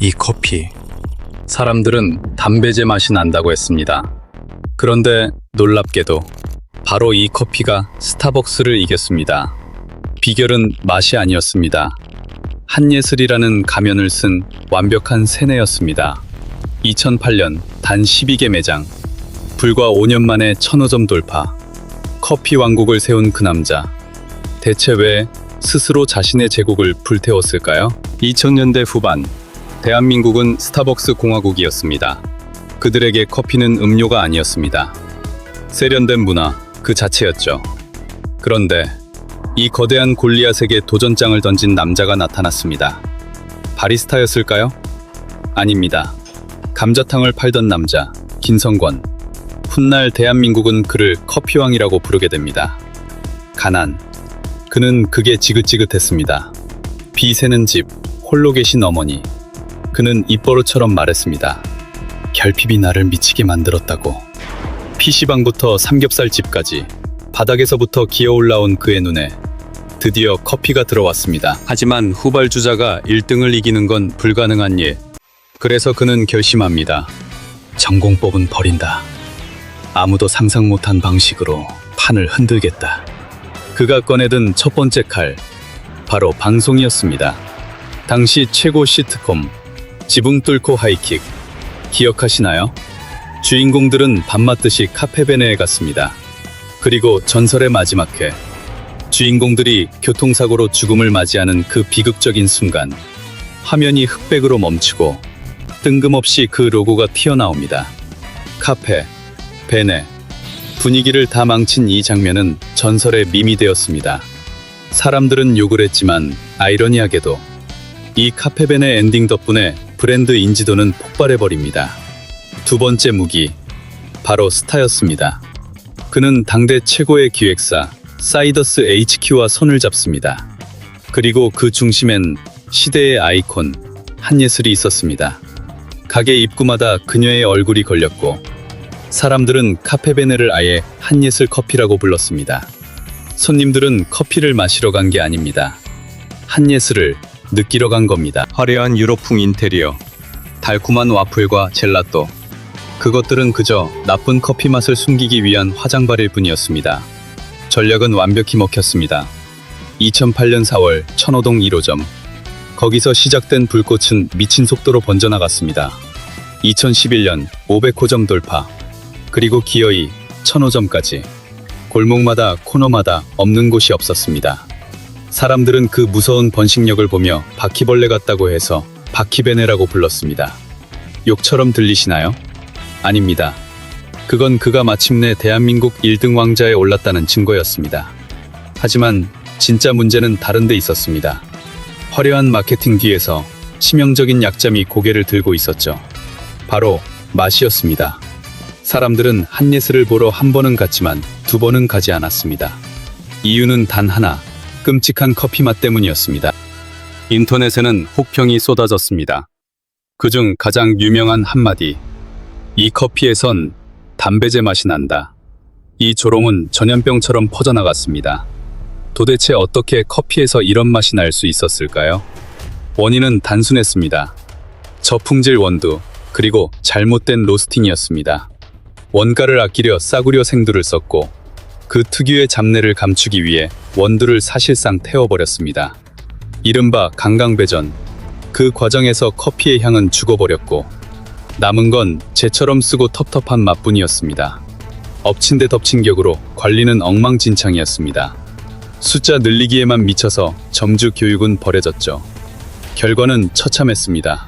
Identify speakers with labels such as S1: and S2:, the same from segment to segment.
S1: 이 커피. 사람들은 담배제 맛이 난다고 했습니다. 그런데 놀랍게도 바로 이 커피가 스타벅스를 이겼습니다. 비결은 맛이 아니었습니다. 한예슬이라는 가면을 쓴 완벽한 세뇌였습니다. 2008년 단 12개 매장, 불과 5년 만에 1000호점 돌파. 커피 왕국을 세운 그 남자. 대체 왜 스스로 자신의 제국을 불태웠을까요? 2000년대 후반, 대한민국은 스타벅스 공화국이었습니다. 그들에게 커피는 음료가 아니었습니다. 세련된 문화 그 자체였죠. 그런데 이 거대한 골리앗에게 도전장을 던진 남자가 나타났습니다. 바리스타였을까요? 아닙니다. 감자탕을 팔던 남자, 김성권. 훗날 대한민국은 그를 커피왕이라고 부르게 됩니다. 가난. 그는 그게 지긋지긋했습니다. 비 새는 집, 홀로 계신 어머니. 그는 입버릇처럼 말했습니다. 결핍이 나를 미치게 만들었다고. PC방부터 삼겹살집까지 바닥에서부터 기어올라온 그의 눈에 드디어 커피가 들어왔습니다. 하지만 후발주자가 1등을 이기는 건 불가능한 일. 그래서 그는 결심합니다. 전공법은 버린다. 아무도 상상 못한 방식으로 판을 흔들겠다. 그가 꺼내든 첫 번째 칼, 바로 방송이었습니다. 당시 최고 시트콤 지붕 뚫고 하이킥, 기억하시나요? 주인공들은 밤맞듯이 카페베네에 갔습니다. 그리고 전설의 마지막 회, 주인공들이 교통사고로 죽음을 맞이하는 그 비극적인 순간, 화면이 흑백으로 멈추고 뜬금없이 그 로고가 튀어나옵니다. 카페, 베네. 분위기를 다 망친 이 장면은 전설의 밈이 되었습니다. 사람들은 욕을 했지만 아이러니하게도 이 카페벤의 엔딩 덕분에 브랜드 인지도는 폭발해버립니다. 두 번째 무기, 바로 스타였습니다. 그는 당대 최고의 기획사 사이더스 HQ와 손을 잡습니다. 그리고 그 중심엔 시대의 아이콘 한예슬이 있었습니다. 가게 입구마다 그녀의 얼굴이 걸렸고 사람들은 카페베네를 아예 한예슬 커피라고 불렀습니다. 손님들은 커피를 마시러 간 게 아닙니다. 한예슬을 느끼러 간 겁니다. 화려한 유럽풍 인테리어, 달콤한 와플과 젤라또. 그것들은 그저 나쁜 커피 맛을 숨기기 위한 화장발일 뿐이었습니다. 전략은 완벽히 먹혔습니다. 2008년 4월 천호동 1호점. 거기서 시작된 불꽃은 미친 속도로 번져나갔습니다. 2011년 500호점 돌파. 그리고 기어이 1000호점까지. 골목마다 코너마다 없는 곳이 없었습니다. 사람들은 그 무서운 번식력을 보며 바퀴벌레 같다고 해서 바퀴베네라고 불렀습니다. 욕처럼 들리시나요? 아닙니다. 그건 그가 마침내 대한민국 1등 왕자에 올랐다는 증거였습니다. 하지만 진짜 문제는 다른 데 있었습니다. 화려한 마케팅 뒤에서 치명적인 약점이 고개를 들고 있었죠. 바로 맛이었습니다. 사람들은 한예슬을 보러 한 번은 갔지만 두 번은 가지 않았습니다. 이유는 단 하나, 끔찍한 커피 맛 때문이었습니다. 인터넷에는 혹평이 쏟아졌습니다. 그중 가장 유명한 한마디, 이 커피에선 담배제 맛이 난다. 이 조롱은 전염병처럼 퍼져나갔습니다. 도대체 어떻게 커피에서 이런 맛이 날 수 있었을까요? 원인은 단순했습니다. 저품질 원두, 그리고 잘못된 로스팅이었습니다. 원가를 아끼려 싸구려 생두를 썼고 그 특유의 잡내를 감추기 위해 원두를 사실상 태워버렸습니다. 이른바 강강배전. 그 과정에서 커피의 향은 죽어버렸고 남은 건 쟤처럼 쓰고 텁텁한 맛뿐이었습니다. 엎친 데 덮친 격으로 관리는 엉망진창이었습니다. 숫자 늘리기에만 미쳐서 점주 교육은 버려졌죠. 결과는 처참했습니다.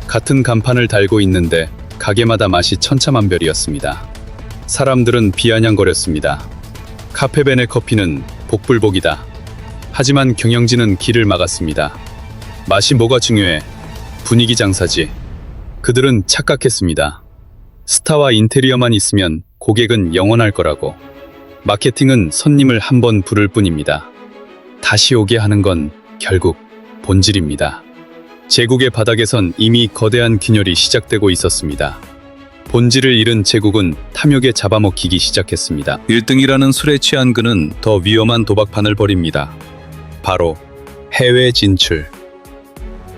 S1: 같은 간판을 달고 있는데 가게마다 맛이 천차만별이었습니다. 사람들은 비아냥거렸습니다. 카페베네 커피는 복불복이다. 하지만 경영진은 길을 막았습니다. 맛이 뭐가 중요해? 분위기 장사지. 그들은 착각했습니다. 스타와 인테리어만 있으면 고객은 영원할 거라고. 마케팅은 손님을 한 번 부를 뿐입니다. 다시 오게 하는 건 결국 본질입니다. 제국의 바닥에선 이미 거대한 균열이 시작되고 있었습니다. 본질을 잃은 제국은 탐욕에 잡아먹히기 시작했습니다. 1등이라는 술에 취한 그는 더 위험한 도박판을 벌입니다. 바로 해외 진출.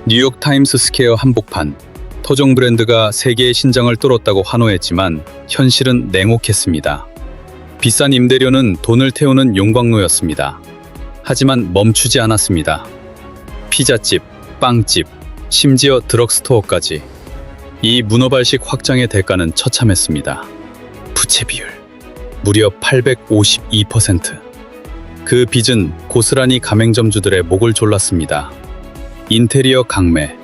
S1: 뉴욕 타임스 스퀘어 한복판. 토종 브랜드가 세계의 신장을 뚫었다고 환호했지만 현실은 냉혹했습니다. 비싼 임대료는 돈을 태우는 용광로였습니다. 하지만 멈추지 않았습니다. 피자집, 빵집, 심지어 드럭스토어까지. 이 문어발식 확장의 대가는 처참했습니다. 부채 비율 무려 852%. 그 빚은 고스란히 가맹점주들의 목을 졸랐습니다. 인테리어 강매,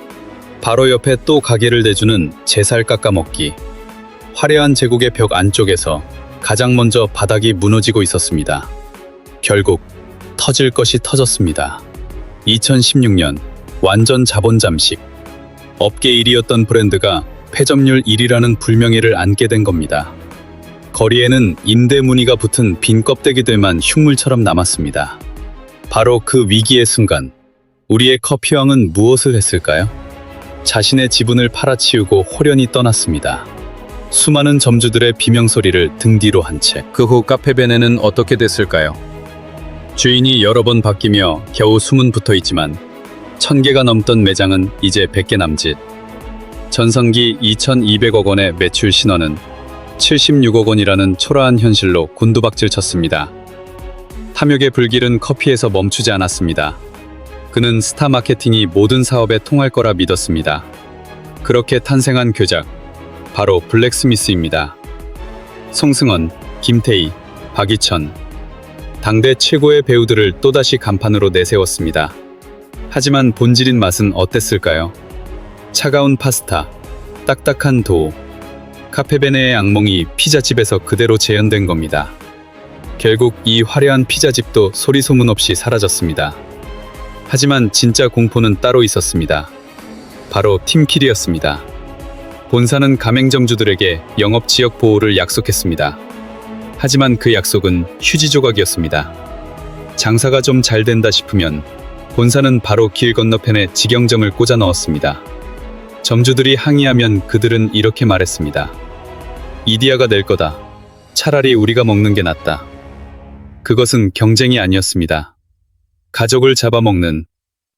S1: 바로 옆에 또 가게를 대주는 제살 깎아먹기. 화려한 제국의 벽 안쪽에서 가장 먼저 바닥이 무너지고 있었습니다. 결국 터질 것이 터졌습니다. 2016년 완전 자본 잠식. 업계 1위였던 브랜드가 폐점률 1위라는 불명예를 안게 된 겁니다. 거리에는 임대 문의가 붙은 빈 껍데기들만 흉물처럼 남았습니다. 바로 그 위기의 순간, 우리의 커피왕은 무엇을 했을까요? 자신의 지분을 팔아치우고 홀연히 떠났습니다. 수많은 점주들의 비명소리를 등 뒤로 한 채. 그 후 카페베네는 어떻게 됐을까요? 주인이 여러 번 바뀌며 겨우 숨은 붙어 있지만 1000개가 넘던 매장은 이제 100개 남짓. 전성기 2200억 원의 매출 신원은 76억 원이라는 초라한 현실로 곤두박질 쳤습니다. 탐욕의 불길은 커피에서 멈추지 않았습니다. 그는 스타 마케팅이 모든 사업에 통할 거라 믿었습니다. 그렇게 탄생한 교작, 바로 블랙스미스입니다. 송승헌, 김태희, 박이천, 당대 최고의 배우들을 또다시 간판으로 내세웠습니다. 하지만 본질인 맛은 어땠을까요? 차가운 파스타, 딱딱한 도우, 카페베네의 악몽이 피자집에서 그대로 재현된 겁니다. 결국 이 화려한 피자집도 소리 소문 없이 사라졌습니다. 하지만 진짜 공포는 따로 있었습니다. 바로 팀킬이었습니다. 본사는 가맹점주들에게 영업지역 보호를 약속했습니다. 하지만 그 약속은 휴지 조각이었습니다. 장사가 좀 잘 된다 싶으면 본사는 바로 길 건너편에 직영점을 꽂아 넣었습니다. 점주들이 항의하면 그들은 이렇게 말했습니다. 이디야가 낼 거다. 차라리 우리가 먹는 게 낫다. 그것은 경쟁이 아니었습니다. 가족을 잡아먹는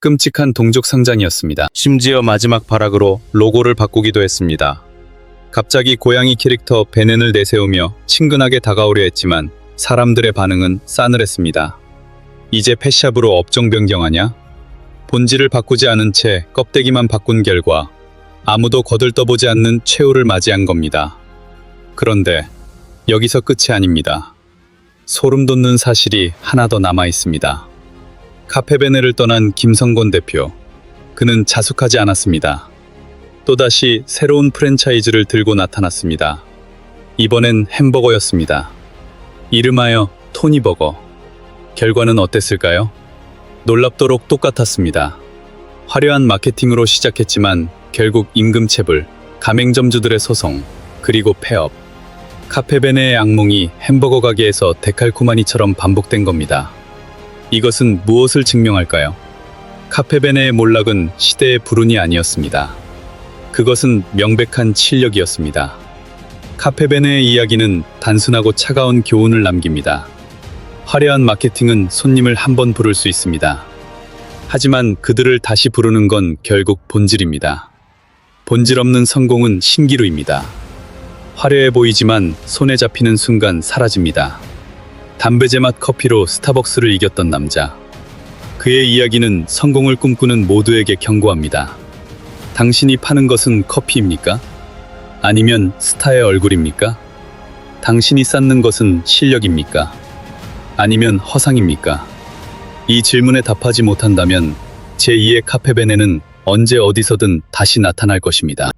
S1: 끔찍한 동족 상장이었습니다. 심지어 마지막 발악으로 로고를 바꾸기도 했습니다. 갑자기 고양이 캐릭터 베넨을 내세우며 친근하게 다가오려 했지만 사람들의 반응은 싸늘했습니다. 이제 펫샵으로 업종 변경하냐? 본질을 바꾸지 않은 채 껍데기만 바꾼 결과 아무도 거들떠보지 않는 최후를 맞이한 겁니다. 그런데 여기서 끝이 아닙니다. 소름 돋는 사실이 하나 더 남아 있습니다. 카페베네를 떠난 김성곤 대표. 그는 자숙하지 않았습니다. 또다시 새로운 프랜차이즈를 들고 나타났습니다. 이번엔 햄버거였습니다. 이름하여 토니버거. 결과는 어땠을까요? 놀랍도록 똑같았습니다. 화려한 마케팅으로 시작했지만 결국 임금체불, 가맹점주들의 소송, 그리고 폐업. 카페베네의 악몽이 햄버거 가게에서 데칼코마니처럼 반복된 겁니다. 이것은 무엇을 증명할까요? 카페베네의 몰락은 시대의 불운이 아니었습니다. 그것은 명백한 실력이었습니다. 카페베네의 이야기는 단순하고 차가운 교훈을 남깁니다. 화려한 마케팅은 손님을 한 번 부를 수 있습니다. 하지만 그들을 다시 부르는 건 결국 본질입니다. 본질 없는 성공은 신기루입니다. 화려해 보이지만 손에 잡히는 순간 사라집니다. 담배제 맛 커피로 스타벅스를 이겼던 남자. 그의 이야기는 성공을 꿈꾸는 모두에게 경고합니다. 당신이 파는 것은 커피입니까? 아니면 스타의 얼굴입니까? 당신이 쌓는 것은 실력입니까? 아니면 허상입니까? 이 질문에 답하지 못한다면 제2의 카페베네는 언제 어디서든 다시 나타날 것입니다.